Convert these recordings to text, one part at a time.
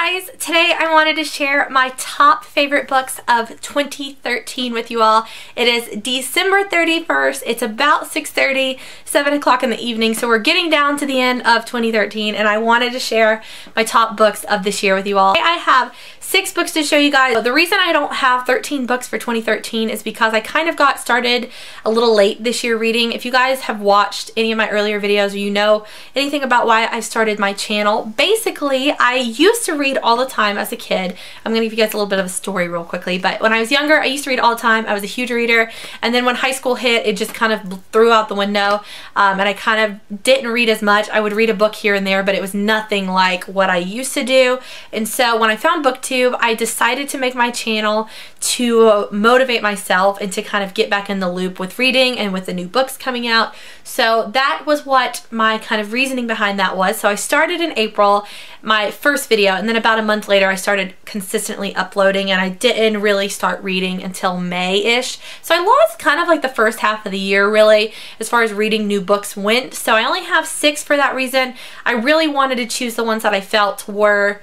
guys, today I wanted to share my top favorite books of 2013 with you all. It is December 31st. It's about 6:30, 7 o'clock in the evening, so we're getting down to the end of 2013 and I wanted to share my top books of this year with you all. I have 6 books to show you guys. The reason I don't have 13 books for 2013 is because I kind of got started a little late this year reading. If you guys have watched any of my earlier videos or you know anything about why I started my channel, basically I used to read all the time as a kid. I'm gonna give you guys a little bit of a story real quickly, but when I was younger I used to read all the time. I was a huge reader, and then when high school hit it just kind of threw out the window, and I kind of didn't read as much. I would read a book here and there, but it was nothing like what I used to do. And so when I found BookTube, I decided to make my channel to motivate myself and to kind of get back in the loop with reading and with the new books coming out. So that was what my kind of reasoning behind that was. So I started in April, my first video, and then about a month later I started consistently uploading, and I didn't really start reading until May-ish. So I lost kind of like the first half of the year really as far as reading new books went. So I only have 6 for that reason. I really wanted to choose the ones that I felt were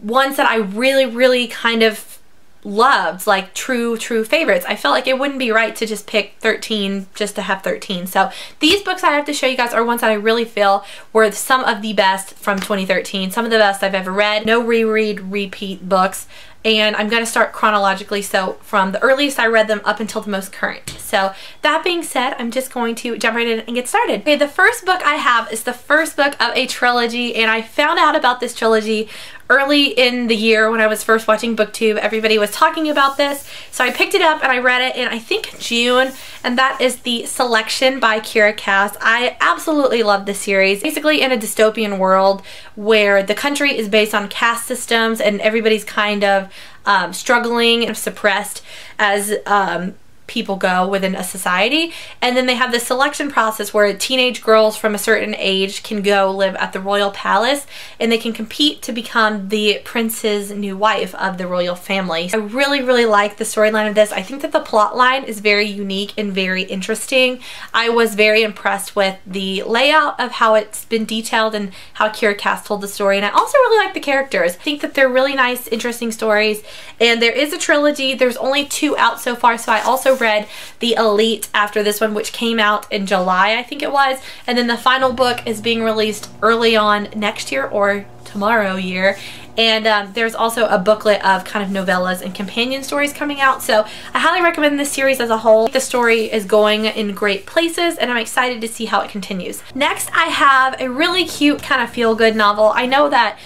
ones that I really kind of loved, like true favorites. I felt like it wouldn't be right to just pick 13 just to have 13. So these books I have to show you guys are ones that I really feel were some of the best from 2013, some of the best I've ever read. No reread, repeat books. And I'm going to start chronologically, so from the earliest I read them up until the most current. So that being said, I'm just going to jump right in and get started. Okay, the first book I have is the first book of a trilogy, and I found out about this trilogy early in the year when I was first watching BookTube. Everybody was talking about this, so I picked it up and I read it in I think June, and that is The Selection by Kiera Cass. I absolutely love this series. Basically in a dystopian world where the country is based on caste systems and everybody's kind of struggling and suppressed as people go within a society, and then they have this selection process where teenage girls from a certain age can go live at the royal palace and they can compete to become the prince's new wife of the royal family. I really like the storyline of this. I think that the plot line is very unique and very interesting. I was very impressed with the layout of how it's been detailed and how Kiera Cass told the story, and I also really like the characters. I think that they're really nice, interesting stories, and there is a trilogy. There's only 2 out so far, so I also read The Elite after this one, which came out in July, I think it was, and then the final book is being released early on next year or tomorrow year. And there's also a booklet of kind of novellas and companion stories coming out, so I highly recommend this series as a whole. The story is going in great places and I'm excited to see how it continues. Next I have a really cute kind of feel-good novel. I know that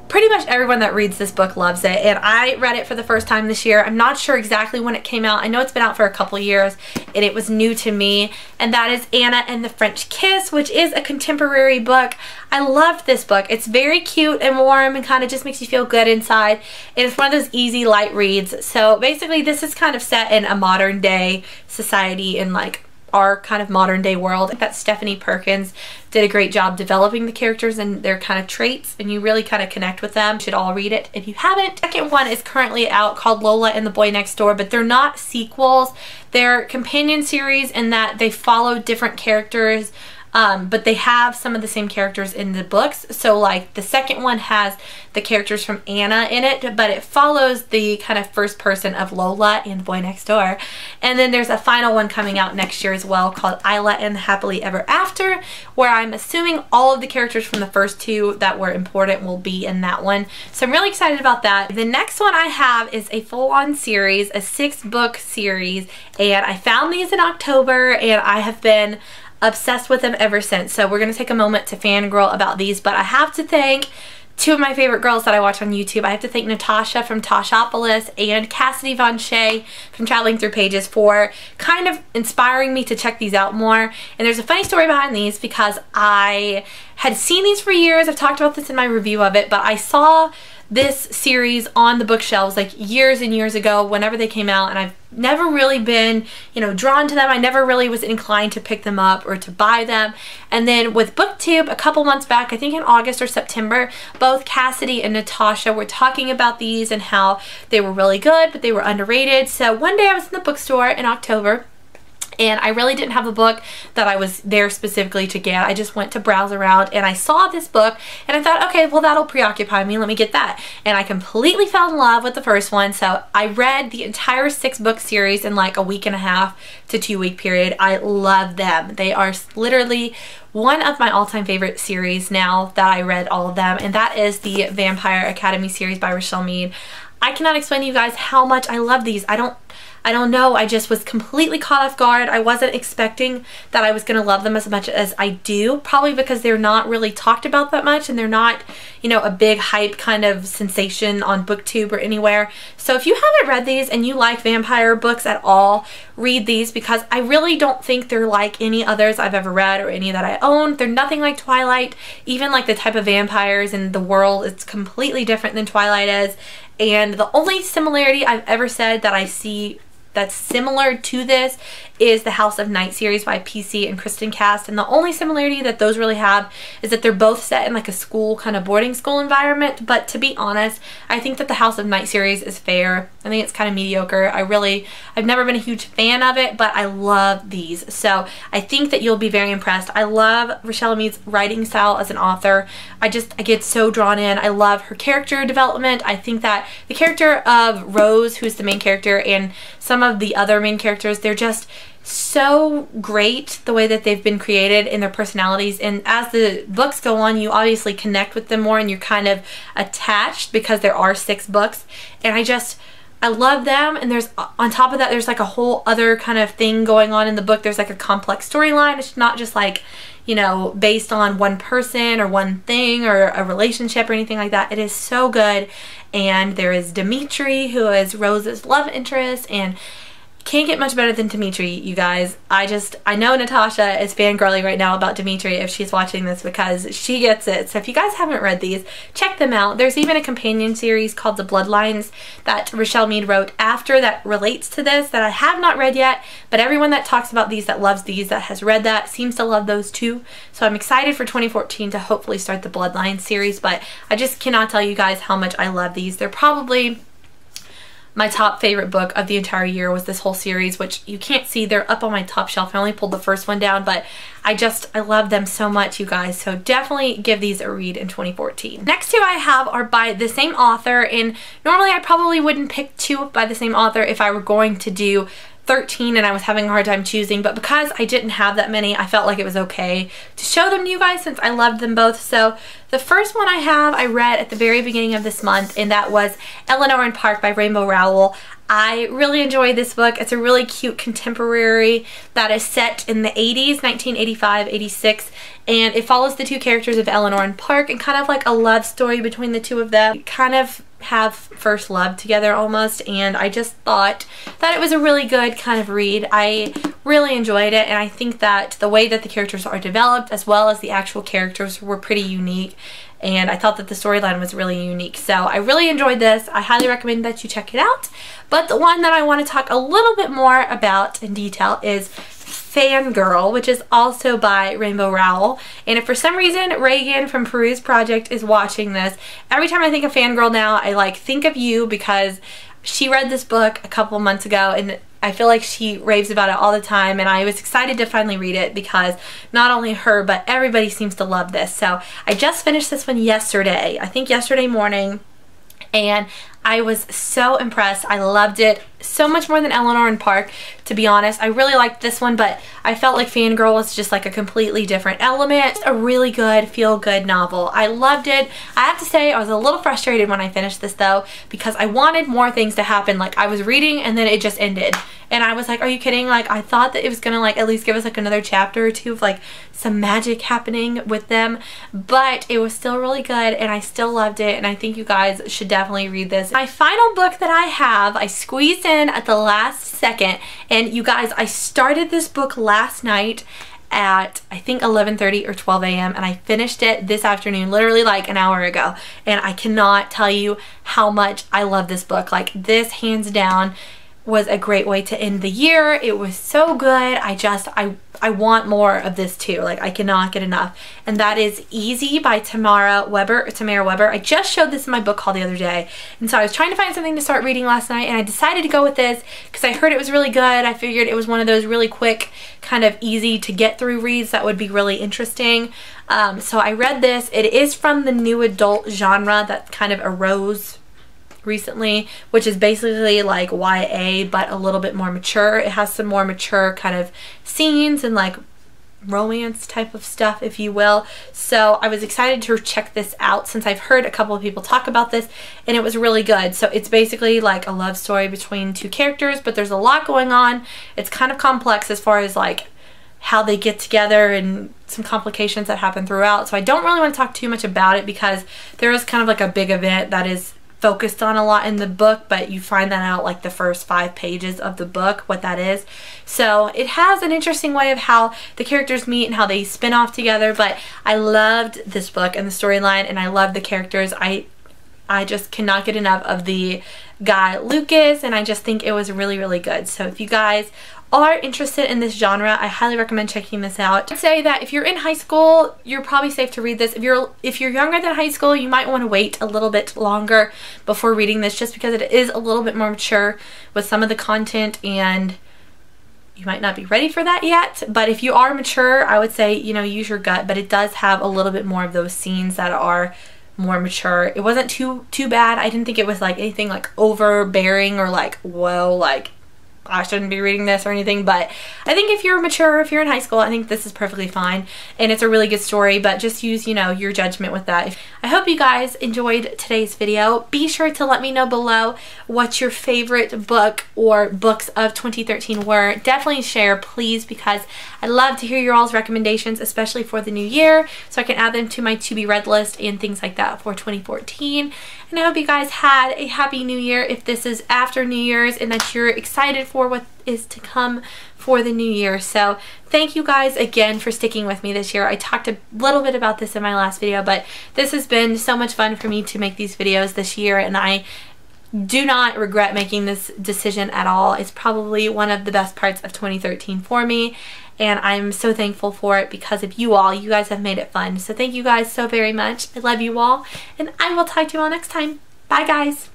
pretty much everyone that reads this book loves it, and I read it for the first time this year. I'm not sure exactly when it came out. I know it's been out for a couple years and it was new to me, and that is Anna and the French Kiss, which is a contemporary book. I loved this book. It's very cute and warm and kind of just makes you feel good inside, and it's one of those easy light reads. So basically this is kind of set in a modern day society in like our kind of modern day world. I think that Stephanie Perkins did a great job developing the characters and their kind of traits, and you really kind of connect with them. You should all read it if you haven't. The second one is currently out called Lola and the Boy Next Door, but they're not sequels. They're companion series in that they follow different characters, but they have some of the same characters in the books. So like the second one has the characters from Anna in it, but it follows the kind of first person of Lola and the Boy Next Door. And then there's a final one coming out next year as well called Isla and Happily Ever After, where I'm assuming all of the characters from the first 2 that were important will be in that one. So I'm really excited about that. The next one I have is a full-on series, a 6-book series, and I found these in October and I have been obsessed with them ever since. So we're going to take a moment to fangirl about these, but I have to thank 2 of my favorite girls that I watch on YouTube. I have to thank Natasha from Toshopolis and Cassidy Von Shea from Traveling Through Pages for kind of inspiring me to check these out more. And there's a funny story behind these because I had seen these for years. I've talked about this in my review of it, but I saw this series on the bookshelves like years and years ago whenever they came out, and I've never really been, you know, drawn to them. I never really was inclined to pick them up or to buy them. And then with BookTube a couple months back, I think in August or September, both Cassidy and Natasha were talking about these and how they were really good but they were underrated. So one day I was in the bookstore in October And I really didn't have a book that I was there specifically to get. I just went to browse around and I saw this book and I thought, okay, well that'll preoccupy me, let me get that. And I completely fell in love with the first one, so I read the entire 6-book series in like a week and a half to 2-week period. I love them. They are literally one of my all-time favorite series now that I read all of them, and that is the Vampire Academy series by Rochelle Mead. I cannot explain to you guys how much I love these. I don't know, I just was completely caught off guard. I wasn't expecting that I was going to love them as much as I do, probably because they're not really talked about that much and they're not, you know, a big hype kind of sensation on BookTube or anywhere. So if you haven't read these and you like vampire books at all, read these, because I really don't think they're like any others I've ever read or any that I own. They're nothing like Twilight. Even like the type of vampires in the world, it's completely different than Twilight is. And the only similarity I've ever said that I see that's similar to this is the House of Night series by PC and Kristen Cast, and the only similarity that those really have is that they're both set in like a school, kind of boarding school environment. But to be honest, I think that the House of Night series is fair. I think it's kind of mediocre. I've never been a huge fan of it, but I love these, so I think that you'll be very impressed. I love Rochelle Mead's writing style as an author. I get so drawn in. I love her character development. I think that the character of Rose, who's the main character, and some of the other main characters, they're just so great the way that they've been created in their personalities, and as the books go on you obviously connect with them more and you're kind of attached because there are 6 books, and I love them. And there's, on top of that, there's like a whole other kind of thing going on in the book. There's like a complex storyline. It's not just like, you know, based on one person or one thing or a relationship or anything like that. It is so good. And there is Dimitri, who is Rose's love interest, and can't get much better than Dimitri, you guys. I know Natasha is fangirling right now about Dimitri if she's watching this, because she gets it. So if you guys haven't read these, check them out. There's even a companion series called The Bloodlines that Rochelle Mead wrote after that relates to this that I have not read yet, but everyone that talks about these, that loves these, that has read that, seems to love those too. So I'm excited for 2014 to hopefully start the Bloodlines series, but I just cannot tell you guys how much I love these. They're probably my top favorite book of the entire year was this whole series, which you can't see. They're up on my top shelf. I only pulled the first one down, but I love them so much, you guys. So definitely give these a read in 2014. Next 2 I have are by the same author, and normally I probably wouldn't pick 2 by the same author if I were going to do 13 and I was having a hard time choosing, but because I didn't have that many, I felt like it was okay to show them to you guys since I loved them both. So the first one I read at the very beginning of this month, and that was Eleanor and Park by Rainbow Rowell. I really enjoyed this book. It's a really cute contemporary that is set in the 80s, 1985, 86, and it follows the 2 characters of Eleanor and Park and kind of like a love story between the 2 of them. Kind of have first love together almost, and I just thought that it was a really good kind of read. I really enjoyed it, and I think that the way that the characters are developed as well as the actual characters were pretty unique, and I thought that the storyline was really unique. So I really enjoyed this. I highly recommend that you check it out. But the one that I want to talk a little bit more about in detail is Fangirl, which is also by Rainbow Rowell. And if for some reason Reagan from Peruse Project is watching this, every time I think of Fangirl now, I like think of you, because she read this book a couple months ago and I feel like she raves about it all the time, and I was excited to finally read it because not only her but everybody seems to love this. So I just finished this one yesterday, I think yesterday morning, and I was so impressed. I loved it so much more than Eleanor and Park, to be honest. I really liked this one, but I felt like Fangirl was just like a completely different element. A really good, feel-good novel. I loved it. I have to say I was a little frustrated when I finished this though, because I wanted more things to happen. Like I was reading and then it just ended. And I was like, are you kidding? Like I thought that it was gonna like at least give us like another chapter or 2 of like some magic happening with them, but it was still really good and I still loved it, and I think you guys should definitely read this. My final book that I squeezed in at the last second, and you guys, I started this book last night at I think 11:30 or 12 a.m. and I finished it this afternoon, literally like an hour ago, and I cannot tell you how much I love this book. Like this, hands down, was a great way to end the year. It was so good. I want more of this too. Like, I cannot get enough. And that is Easy by Tamara Weber. I just showed this in my book haul the other day. And so I was trying to find something to start reading last night, and I decided to go with this because I heard it was really good. I figured it was one of those really quick, kind of easy to get through reads that would be really interesting. So I read this. It is from the new adult genre that kind of arose recently, which is basically like YA but a little bit more mature. It has some more mature kind of scenes and like romance type of stuff, if you will. So I was excited to check this out since I've heard a couple of people talk about this, and it was really good. So it's basically like a love story between two characters, but there's a lot going on. It's kind of complex as far as like how they get together and some complications that happen throughout. So I don't really want to talk too much about it because there is kind of like a big event that is focused on a lot in the book, but you find that out like the first 5 pages of the book, what that is. So it has an interesting way of how the characters meet and how they spin off together, but I loved this book and the storyline, and I love the characters. I just cannot get enough of the guy Lucas, and I just think it was really, really good. So if you guys are interested in this genre, I highly recommend checking this out. I'd say that if you're in high school, you're probably safe to read this. If you're younger than high school, you might want to wait a little bit longer before reading this, just because it is a little bit more mature with some of the content, and you might not be ready for that yet. But if you are mature, I would say, you know, use your gut, but it does have a little bit more of those scenes that are more mature. It wasn't too bad. I didn't think it was like anything like overbearing or like, whoa, like I shouldn't be reading this or anything, but I think if you're mature, if you're in high school, I think this is perfectly fine, and it's a really good story, but just use, you know, your judgment with that. I hope you guys enjoyed today's video. Be sure to let me know below what your favorite book or books of 2013 were. Definitely share, please, because I love to hear your all's recommendations, especially for the new year, so I can add them to my to be read list and things like that for 2014. And I hope you guys had a happy new year if this is after New Year's, and that you're excited for what is to come for the new year. So thank you guys again for sticking with me this year. I talked a little bit about this in my last video, but this has been so much fun for me to make these videos this year, and I do not regret making this decision at all. It's probably one of the best parts of 2013 for me, and I'm so thankful for it because of you all. You guys have made it fun. So thank you guys so very much. I love you all, and I will talk to you all next time. Bye, guys.